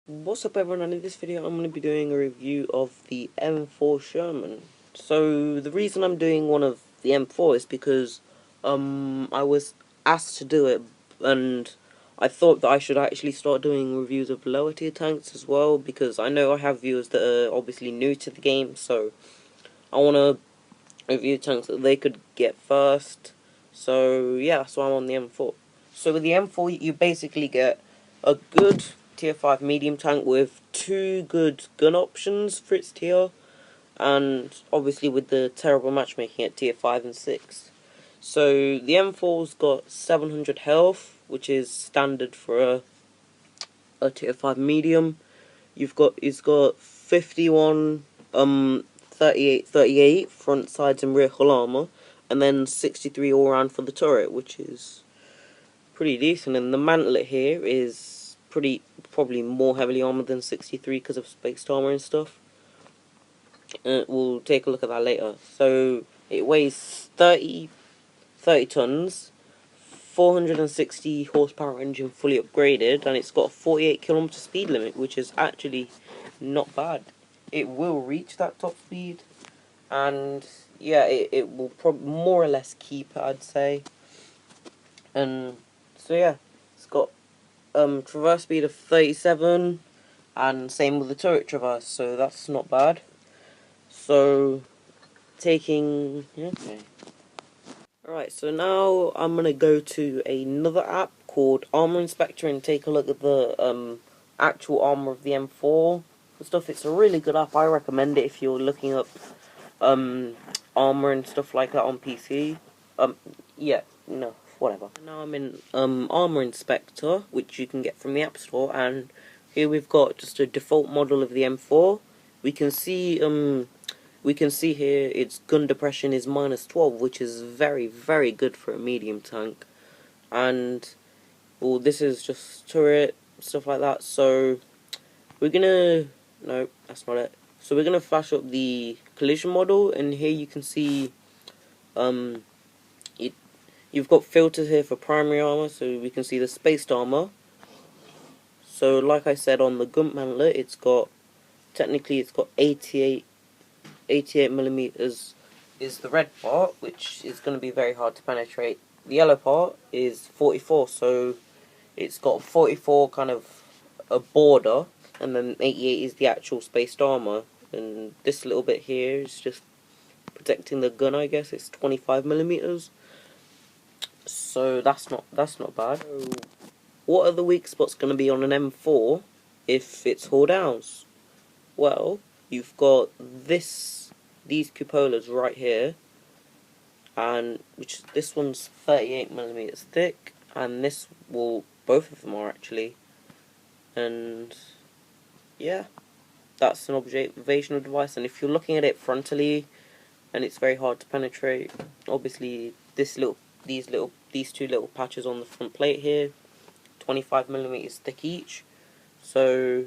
What's up everyone, and in this video I'm going to be doing a review of the M4 Sherman. So the reason I'm doing one of the M4 is because I was asked to do it, and I thought that I should actually start doing reviews of lower tier tanks as well, because I know I have viewers that are obviously new to the game, so I want to review tanks that they could get first. So yeah, so I'm on the M4. So with the M4 you basically get a good tier 5 medium tank with two good gun options for its tier, and obviously with the terrible matchmaking at tier 5 and 6. So the M4's got 700 health, which is standard for a tier 5 medium. It's got 51 38 front, sides and rear hull armor, and then 63 all round for the turret, which is pretty decent. And the mantlet here is probably more heavily armored than 63 because of spaced armor and stuff. We'll take a look at that later. So it weighs 30 tons, 460 horsepower engine fully upgraded, and it's got a 48 km speed limit, which is actually not bad. It will reach that top speed, and yeah, it will more or less keep it, I'd say. And so yeah, it's got traverse speed of 37, and same with the turret traverse, so that's not bad. So okay. Alright, so now I'm gonna go to another app called Armor Inspector and take a look at the actual armor of the M4 and stuff. It's a really good app. I recommend it if you're looking up armor and stuff like that on PC. Yeah, no, whatever. Now I'm in Armor Inspector, which you can get from the App Store, and here we've got just a default model of the M4. We can see here its gun depression is -12, which is very, very good for a medium tank. And, well, this is just turret, stuff like that. So, no, that's not it. So we're gonna flash up the collision model, and here you can see, you've got filters here for primary armor, so we can see the spaced armor. So, like I said, on the gun mantlet, technically it's got 88 millimeters is the red part, which is going to be very hard to penetrate. The yellow part is 44, so it's got 44 kind of a border, and then 88 is the actual spaced armor. And this little bit here is just protecting the gun, I guess. It's 25 millimeters, so that's not bad. So what are the weak spots going to be on an M4 if it's hull downs? Well, you've got these cupolas right here, and this one's 38 millimeters thick, and both of them are actually, and yeah, that's an observational device. And if you're looking at it frontally, and it's very hard to penetrate, obviously these two little patches on the front plate here, 25 millimeters thick each, so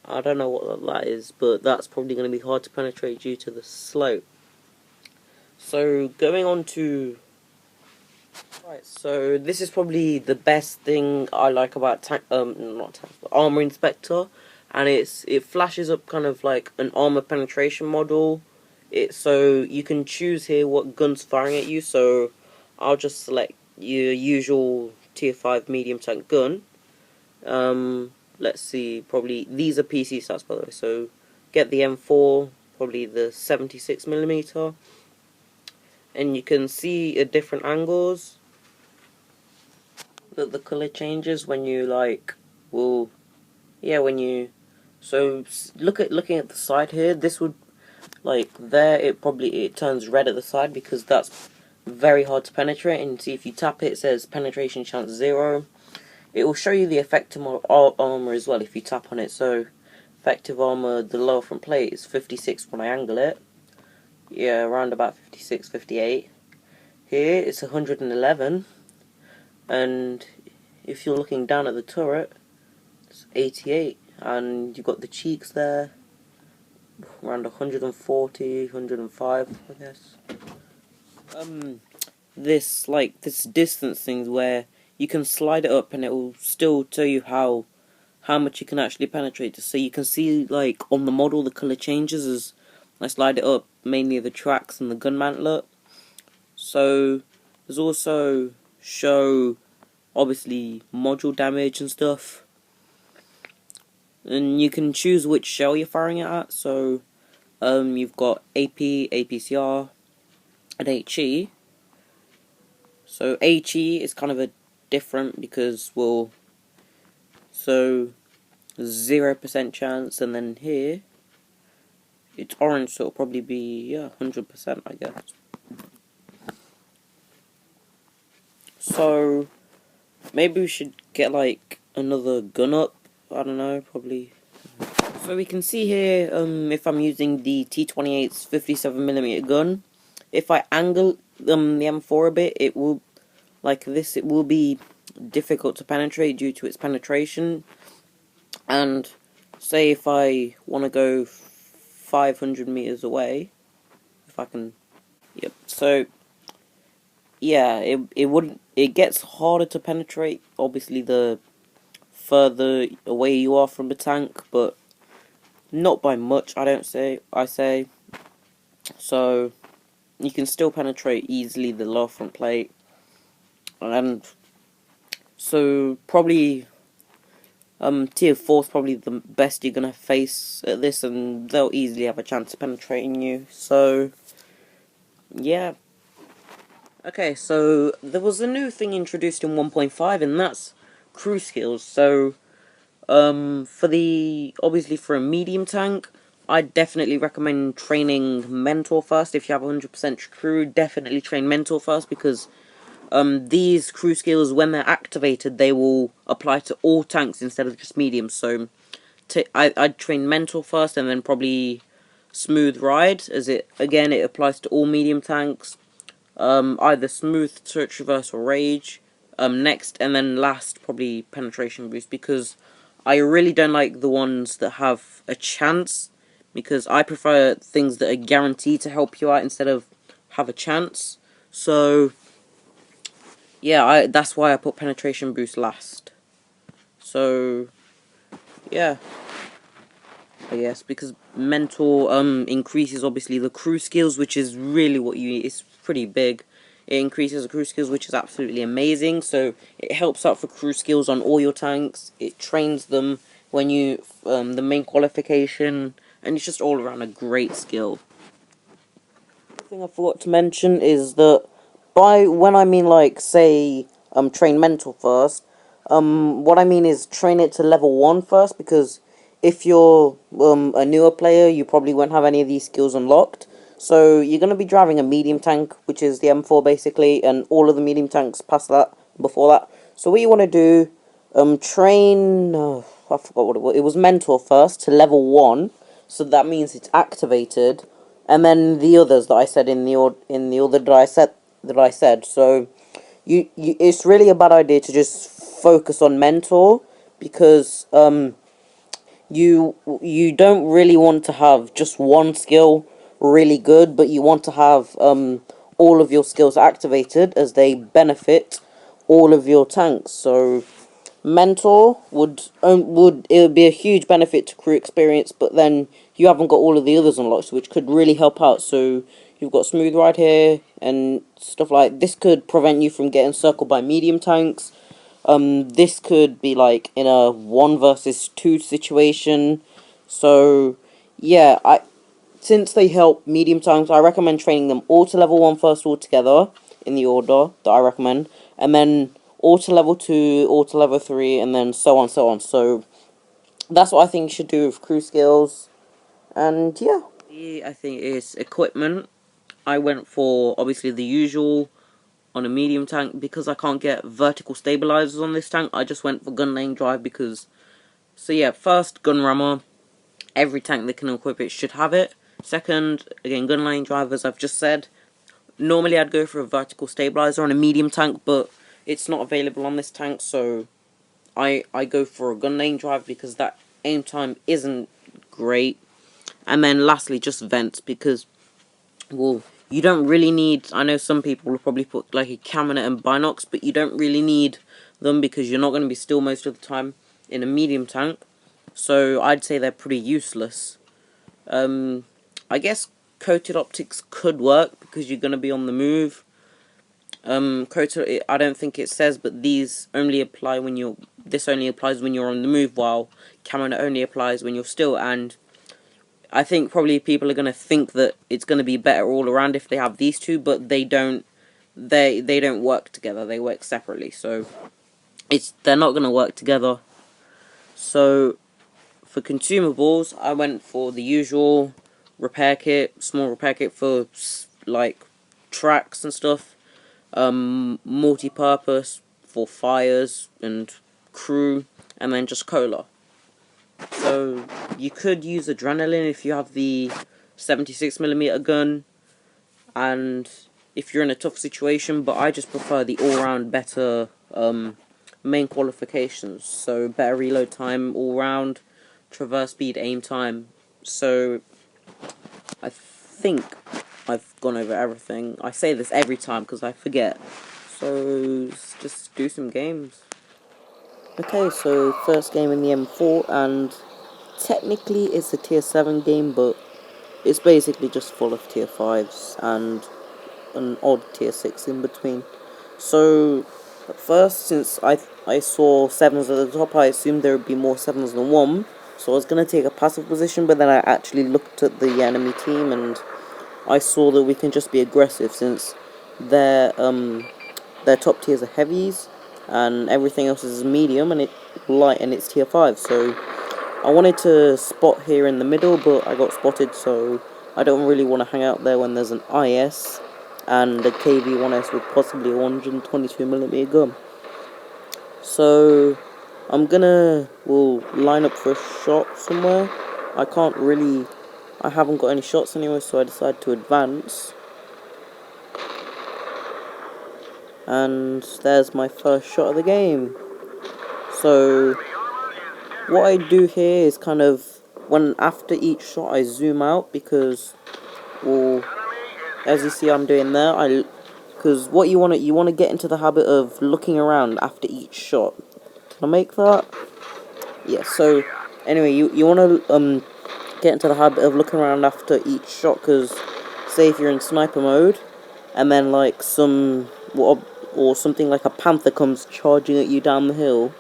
I don't know what that is, but that's probably going to be hard to penetrate due to the slope. So going on to... Right, so this is probably the best thing I like about Armor Inspector, and it flashes up kind of like an armor penetration model. So you can choose here what gun's firing at you, so I'll just select your usual tier 5 medium tank gun. Let's see, probably, these are PC stats by the way, so get the M4, probably the 76mm, and you can see at different angles that the colour changes when you so looking at the side here, this would, it turns red at the side because that's very hard to penetrate, and see if you tap it, it says penetration chance 0. It will show you the effective armor as well if you tap on it. So effective armor, the lower front plate is 56 when I angle it. Yeah, around about 56, 58. Here it's 111, and if you're looking down at the turret, it's 88, and you've got the cheeks there, around 140, 105, I guess. This distance thing where you can slide it up and it will still tell you how how much you can actually penetrate. So you can see, like, on the model, the colour changes as I slide it up, mainly the tracks and the gun mantlet. So there's also show, obviously, module damage and stuff. And you can choose which shell you're firing it at. So you've got AP, APCR, and HE. So HE is kind of a different because, well, so 0% chance, and then here it's orange, so it'll probably be, yeah, 100%, I guess. So maybe we should get, like, another gun up. I don't know, probably. So we can see here, if I'm using the T28's 57mm gun, if I angle the M4 a bit, it will, like this, it will be difficult to penetrate due to its penetration. And say if I want to go 500 meters away, if I can, yep. So yeah, it gets harder to penetrate. Obviously, the further away you are from the tank, but not by much. I say. So you can still penetrate easily the lower front plate, and so probably tier 4 is probably the best you're gonna face at this, and they'll easily have a chance of penetrating you. So yeah. Okay, so there was a new thing introduced in 1.5, and that's crew skills. So obviously for a medium tank, I definitely recommend training Mentor first. If you have 100% crew, definitely train Mentor first, because these crew skills, when they're activated, they will apply to all tanks instead of just mediums. So I'd train Mentor first, and then probably Smooth Ride, as it applies to all medium tanks. Either Smooth, Search, Reverse, or Rage next, and then last probably Penetration Boost, because I really don't like the ones that have a chance, because I prefer things that are guaranteed to help you out instead of have a chance. So yeah, that's why I put Penetration Boost last. So yeah, I guess, because Mentor increases obviously the crew skills, which is really what you need. It's pretty big. It increases the crew skills, which is absolutely amazing. So it helps out for crew skills on all your tanks. It trains them when you the main qualification, and it's just all around a great skill. Thing I forgot to mention is that when I mean, like, say train Mentor first, what I mean is train it to level 1 first, because if you're a newer player, you probably won't have any of these skills unlocked. So you're going to be driving a medium tank, which is the M4 basically, and all of the medium tanks past that, before that. So what you want to do, train, I forgot what it was. It was Mentor first to level 1, so that means it's activated, and then the others that I said in the order that I said. So it's really a bad idea to just focus on Mentor, because you don't really want to have just one skill really good, but you want to have all of your skills activated, as they benefit all of your tanks. So Mentor it would be a huge benefit to crew experience, but then you haven't got all of the others unlocked, which could really help out. So you've got Smooth Ride here and stuff like this. Could prevent you from getting circled by medium tanks. This could be like in a 1 versus 2 situation. So yeah, since they help medium tanks, I recommend training them all to level 1 first altogether, in the order that I recommend, and then all to level 2, all to level 3, and then so on, so on. So that's what I think you should do with crew skills. And yeah, I think it's equipment. I went for obviously the usual on a medium tank, because I can't get vertical stabilizers on this tank. I just went for gun lane drive, because, so yeah, first, gun rammer. Every tank that can equip it should have it. Second, again, gun lane drive, as I've just said. Normally I'd go for a vertical stabilizer on a medium tank, but it's not available on this tank, so I go for a gun lane drive, because that aim time isn't great. And then lastly, just vents, because, well, you don't really need, I know some people will probably put like a cabinet and binocs, but you don't really need them, because you're not going to be still most of the time. in a medium tank, so I'd say they're pretty useless. I guess coated optics could work because you're gonna be on the move. Coated, I don't think it says, but these only apply when you're. This only applies when you're on the move, while camo only applies when you're still. And I think probably people are gonna think that it's gonna be better all around if they have these two, but they don't. They don't work together. They work separately. So they're not gonna work together. So for consumables, I went for the usual repair kit, small repair kit for like tracks and stuff. Multi-purpose for fires and crew, and then just cola. So you could use adrenaline if you have the 76mm gun, and if you're in a tough situation, but I just prefer the all-round better main qualifications. So better reload time all round, traverse speed, aim time. So I think I've gone over everything. I say this every time because I forget. So let's just do some games. Okay, so first game in the M4, and technically it's a tier 7 game, but it's basically just full of tier 5s and an odd tier 6 in between. So at first, since I saw 7s at the top, I assumed there would be more 7s than 1. So I was going to take a passive position, but then I actually looked at the enemy team and I saw that we can just be aggressive, since their top tiers are heavies and everything else is medium and light, and it's tier 5. So I wanted to spot here in the middle, but I got spotted, so I don't really want to hang out there when there's an IS and a KV-1S with possibly a 122mm gun. So we'll line up for a shot somewhere. I haven't got any shots anyway, so I decided to advance. And there's my first shot of the game. So what I do here is kind of, when after each shot I zoom out, because, well, as you see I'm doing there, because what you want to get into the habit of looking around after each shot. Can I make that? Yeah, so anyway, you want to get into the habit of looking around after each shot, because say if you're in sniper mode and then like or something like a panther comes charging at you down the hill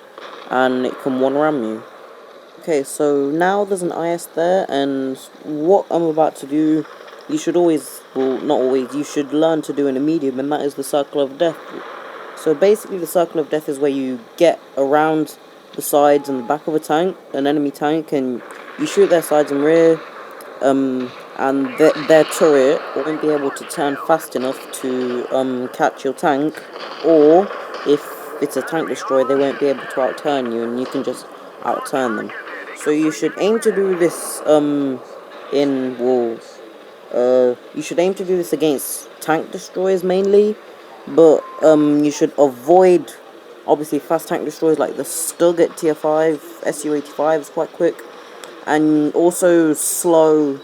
and it can one ram you. Okay, so now there's an IS there, and what I'm about to do, you should always, well, not always, you should learn to do in a medium, and that is the circle of death. So basically the circle of death is where you get around the sides and the back of an enemy tank, and you shoot their sides and rear, and their turret won't be able to turn fast enough to catch your tank, or if it's a tank destroyer, they won't be able to outturn you, and you can just outturn them. So you should aim to do this in walls. You should aim to do this against tank destroyers mainly, but you should avoid obviously fast tank destroyers like the Stug at tier 5, SU-85 is quite quick, and also slow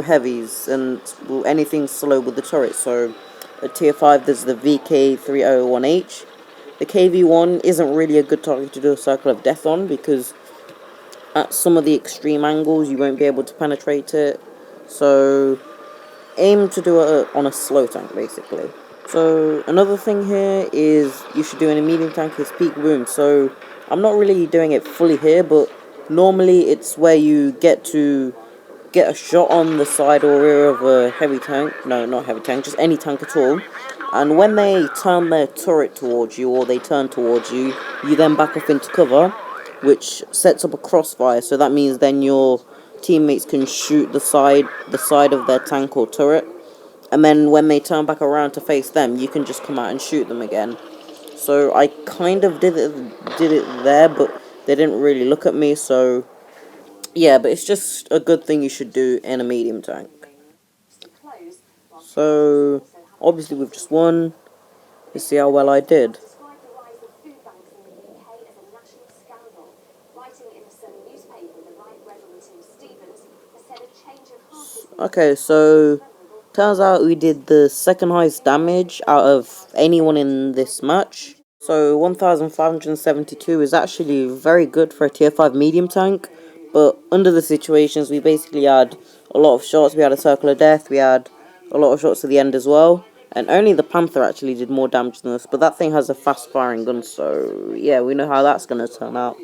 heavies and, well, anything slow with the turret. So at tier 5 there's the VK301H. The KV-1 isn't really a good target to do a circle of death on, because at some of the extreme angles you won't be able to penetrate it. So aim to do it on a slow tank basically. So another thing here is you should do in a medium tank is peak boom. So I'm not really doing it fully here, but normally it's where you get a shot on the side or rear of a heavy tank. No, not heavy tank, just any tank at all. And when they turn their turret towards you, or they turn towards you, you then back off into cover, which sets up a crossfire. So that means then your teammates can shoot the side of their tank or turret, and then when they turn back around to face them, you can just come out and shoot them again. So I kind of did it there, but they didn't really look at me, so yeah, but it's just a good thing you should do in a medium tank. So obviously we've just won. Let's see how well I did. Okay, so turns out we did the second highest damage out of anyone in this match. So 1572 is actually very good for a tier 5 medium tank, but under the situations we basically had a lot of shots. We had a circle of death, we had a lot of shots at the end as well, and only the Panther actually did more damage than us, but that thing has a fast firing gun, so yeah, we know how that's going to turn out.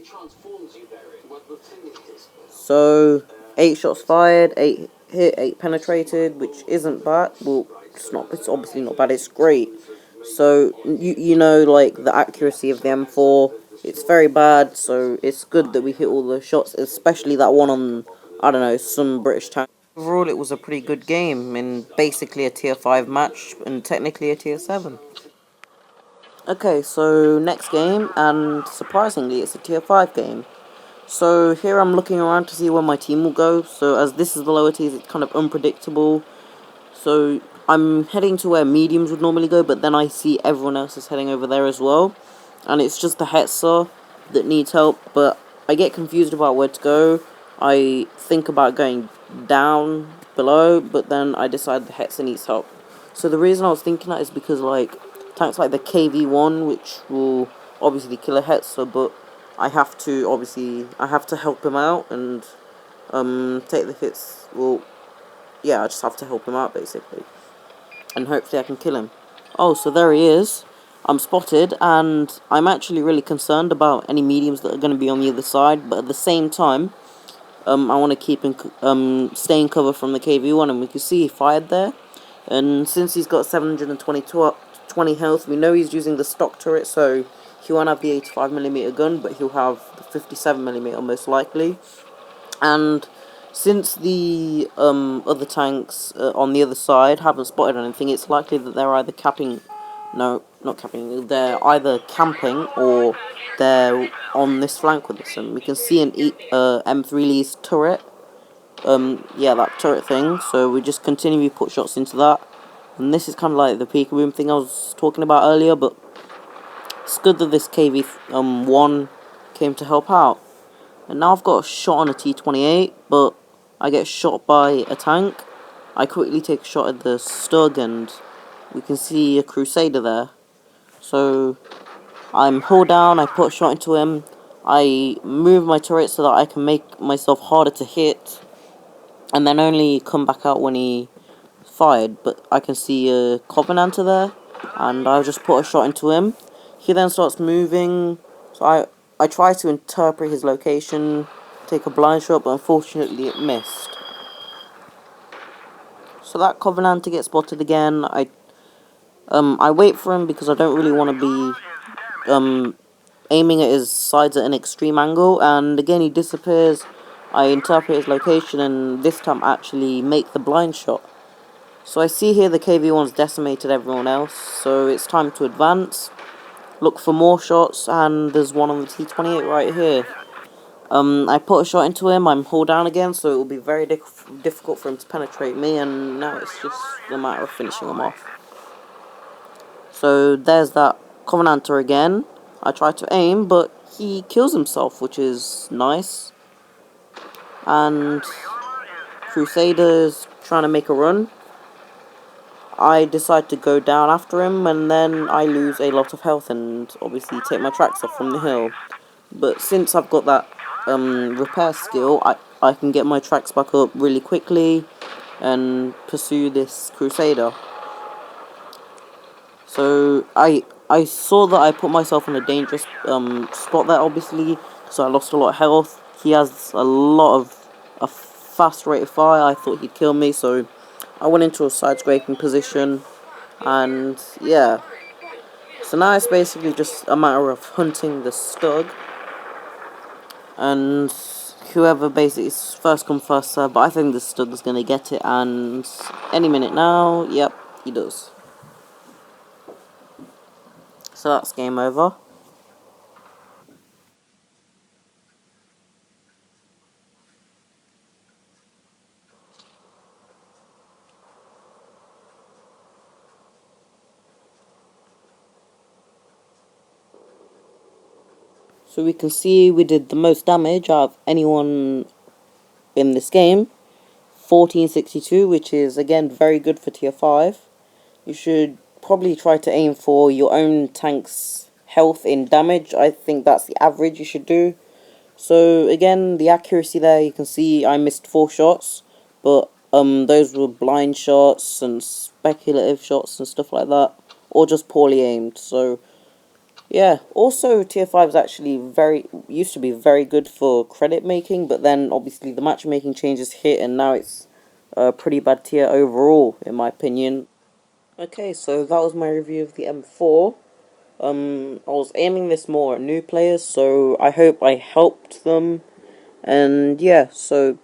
So 8 shots fired, 8 hit, 8 penetrated, which isn't bad. Well, it's obviously not bad, it's great. So you know, like, the accuracy of the M4, it's very bad, so it's good that we hit all the shots, especially that one on, I don't know, some British tank. Overall, it was a pretty good game, in basically a tier 5 match, and technically a tier 7. Okay, so next game, and surprisingly, it's a tier 5 game. So here I'm looking around to see where my team will go, so as this is the lower tiers, it's kind of unpredictable. So I'm heading to where mediums would normally go, but then I see everyone else is heading over there as well. And it's just the Hetzer that needs help, but I get confused about where to go. I think about going down below, but then I decide the Hetzer needs help. So the reason I was thinking that is because, like, tanks like the KV-1, which will obviously kill a Hetzer, but I have to help him out and take the hits. Well, yeah, I just have to help him out, basically. And hopefully I can kill him. Oh, so there he is. I'm spotted, and I'm actually really concerned about any mediums that are going to be on the other side, but at the same time, I want to keep stay in cover from the KV-1, and we can see he fired there. And since he's got 720 health, we know he's using the stock turret, so he won't have the 85mm gun, but he'll have the 57mm most likely. And since the other tanks on the other side haven't spotted anything, it's likely that they're either they're either camping or they're on this flank with us. And we can see an M3 Lee's turret, yeah, that turret thing, so we just continually put shots into that. And this is kind of like the peekaboo thing I was talking about earlier, but it's good that this KV-1 came to help out. And now I've got a shot on a T-28, but I get shot by a tank. I quickly take a shot at the Stug, and we can see a Crusader there. So I'm hull down, I put a shot into him. I move my turret so that I can make myself harder to hit, and then only come back out when he fired. But I can see a Covenanter there, and I just put a shot into him. He then starts moving, so I try to interpret his location, take a blind shot, but unfortunately it missed. So that Covenanter gets spotted again. I wait for him because I don't really want to be aiming at his sides at an extreme angle, and again he disappears. I interpret his location, and this time actually make the blind shot. So I see here the KV-1's decimated everyone else, so it's time to advance. Look for more shots, and there's one on the T-28 right here. I put a shot into him, I'm hull down again, so it will be very difficult for him to penetrate me, and now it's just a matter of finishing him off. So there's that Covenanter again. I try to aim, but he kills himself, which is nice. And Crusader's trying to make a run. I decide to go down after him, and then I lose a lot of health and obviously take my tracks off from the hill. But since I've got that repair skill, I can get my tracks back up really quickly and pursue this Crusader. So I saw that I put myself in a dangerous spot there, obviously, so I lost a lot of health. He has a fast rate of fire. I thought he'd kill me, so I went into a side scraping position, and yeah. So now it's basically just a matter of hunting the Stug, and whoever basically is first come first serve, but I think the Stug is going to get it, and any minute now, yep, he does. So that's game over. So we can see we did the most damage out of anyone in this game. 1462, which is again very good for tier 5. You should probably try to aim for your own tank's health in damage. I think that's the average you should do. So again, the accuracy there, you can see I missed 4 shots, but those were blind shots and speculative shots and stuff like that, or just poorly aimed. So yeah, also tier 5 is actually used to be very good for credit making, but then obviously the matchmaking changes hit, and now it's a pretty bad tier overall, in my opinion. Okay, so that was my review of the M4. I was aiming this more at new players, so I hope I helped them. And yeah, so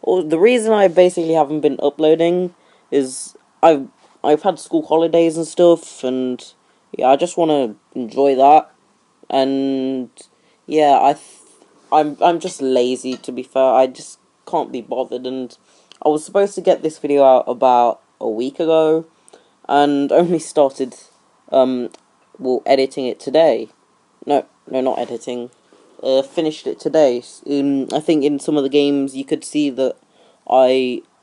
the reason I basically haven't been uploading is I've had school holidays and stuff, and yeah, I just want to enjoy that. And yeah, I'm just lazy, to be fair. I just can't be bothered, and I was supposed to get this video out about a week ago, and only started editing it today. No, not editing. Finished it today. I think in some of the games you could see that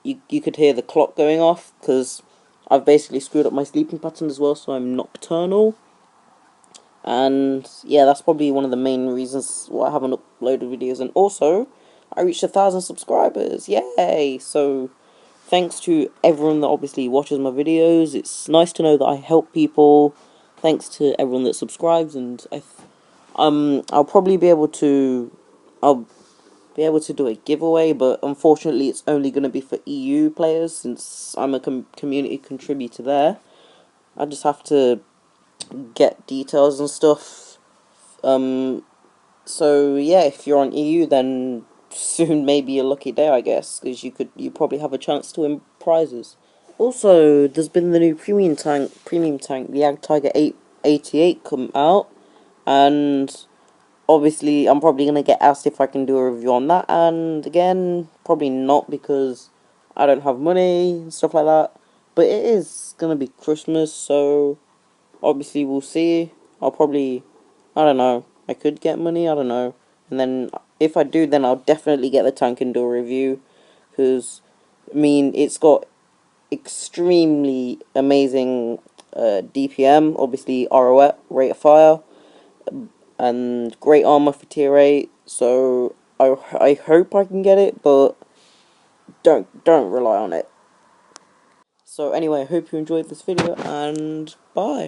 you could hear the clock going off, because I've basically screwed up my sleeping pattern as well, so I'm nocturnal. And yeah, that's probably one of the main reasons why I haven't uploaded videos. And also, I reached 1,000 subscribers. Yay! So thanks to everyone that obviously watches my videos. It's nice to know that I help people. Thanks to everyone that subscribes, and I'll probably be able to do a giveaway, but unfortunately it's only going to be for EU players, since I'm a community contributor there. I just have to get details and stuff. So yeah, if you're on EU, then soon may be a lucky day, I guess, because you probably have a chance to win prizes. Also, there's been the new premium tank, the Ag Tiger 888 come out, and obviously I'm probably gonna get asked if I can do a review on that, and again, probably not, because I don't have money and stuff like that. But it is gonna be Christmas, so obviously we'll see. I don't know, I could get money, I don't know. And then if I do, then I'll definitely get the tank and do a review, because I mean, it's got extremely amazing DPM, obviously ROF, rate of fire, and great armor for tier 8, so I hope I can get it, but don't rely on it. So anyway, I hope you enjoyed this video, and bye.